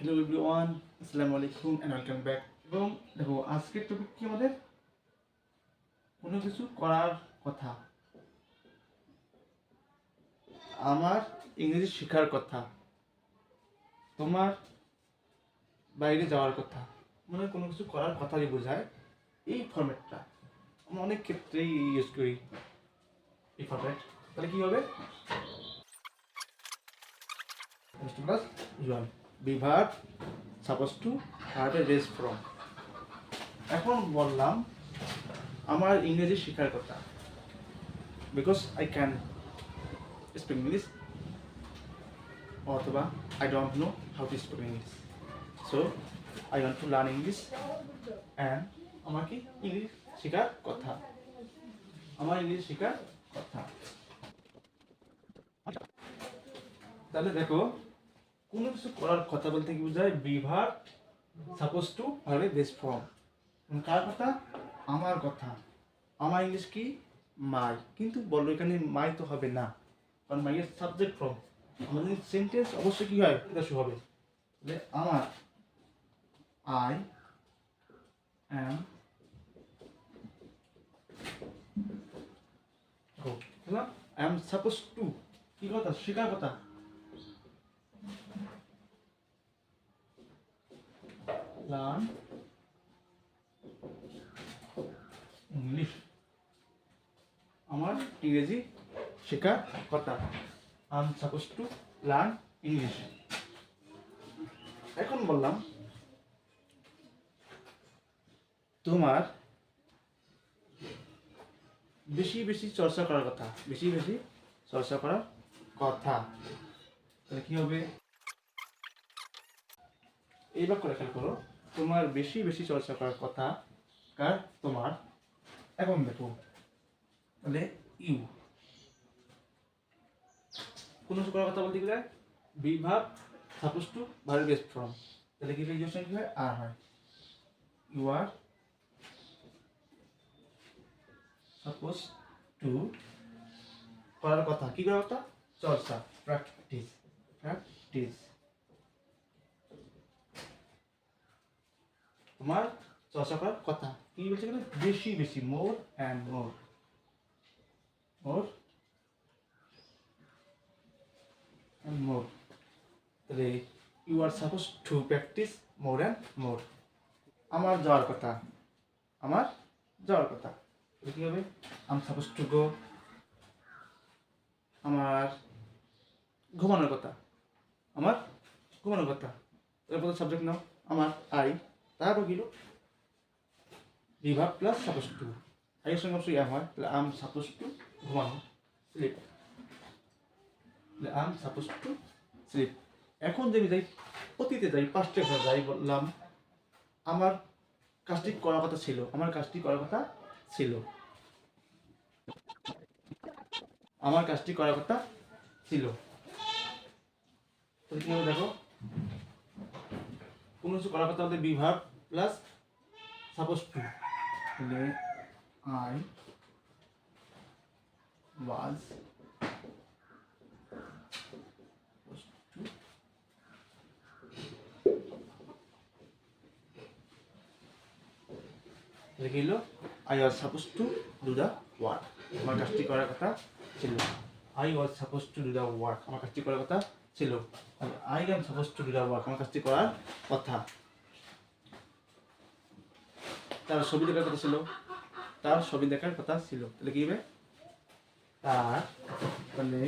Hello everyone, আসসালামু আলাইকুম and welcome back. এবং দেখো আজকের টপিক কি আমাদের কোনো কিছু করার কথা, আমার ইংরেজি শেখার কথা, তোমার বাইরে যাওয়ার কথা, মানে কোনো কিছু করার কথাই বোঝায় এই ফরম্যাটটা। আমরা অনেক ক্ষেত্রেই ইউজ করি এই ফরম্যাট। তাহলে কী হবে? প্লাস ইউয়ান বিভাগ suppose to have a race from. এখন বললাম আমার ইংরেজি শেখার কথা, because I can speak English, অথবা I don't know how to speak English, so I want to learn English and আমার কি ইংলিশ শেখার কথা, আমার ইংলিশ শেখার কথা। তাহলে দেখো কোনো কিছু করার কথা বলতে কি বোঝায়? বিভাগ suppose to have a base form. কার কথা? আমার কথা। আমার ইংলিশ কি? মাই। কিন্তু বলো এখানে মাই তো হবে না, কারণ মাইয়ের সাবজেক্ট ফর্ম। আমাদের সেন্টেন্স অবশ্যই কি হয়? এটা শুরু হবে তাহলে আমার, I am I am suppose two, কি কথা? শেখার কথা। লার্ন ইংলিশ, আমার ইংরেজি শেখার কথা। I am suppose two learn English. এখন বললাম তোমার বেশি বেশি চর্চা করার কথা, বেশি বেশি চর্চা করার কথা। তাহলে কি হবে? এই বাক্যটা খেয়াল করো, তোমার বেশি বেশি চর্চা করার কথা কার? তোমার। এখন দেখো তাহলে ইউ, কোন কিছু করার কথা বলতে গেলে বিভাগ suppose two verb base form. তাহলে কি রিলেশন কি হয়? আর হয়। ইউ আর সাপোজ টু করার কথা, কি করার কথা? চর্চা, প্র্যাকটিস, প্র্যাকটিস। তোমার চর্চা করার কথা, কি বলছে এখানে? বেশি বেশি, মোর and more, more and more. তাহলে you are suppose to practice more and more. আমার যাওয়ার কথা, আমার যাওয়ার কথা। কি হবে? I am suppose to go. আমার ঘুমানোর কথা, আমার ঘুমানোর কথা। এরপর সাবজেক্ট নাও, আমার আই, তারপর গেল বিভাগ প্লাস সাপোজ টু। আইয়ের সঙ্গে অবশ্যই হয়, তাহলে আই এম সাপোজ টু ঘুমানো, স্লিপ। তাহলে I am suppose to sleep. এখন যদি যাই অতীতে যাই, পাস্টে যাই, বললাম আমার কাজটি করার কথা ছিল, আমার কাজটি করার কথা ছিল, আমার কাজটি করার কথা ছিল। তাহলে কি হবে? দেখো কোনো কিছু করার কথা বলতে বিভাগ প্লাস সাপোজ টু। তাহলে আই ওয়াজ লিখে দিল I was suppose to do the work, আমার কাজটি করার কথা ছিল। I was suppose to do the work, আমার কাজটি করার কথা ছিল। I am suppose to do the work, আমার কাজটি করার কথা। তার ছবি দেখার কথা ছিল, তার ছবি দেখার কথা ছিল। তাহলে কি হবে? তার, তাহলে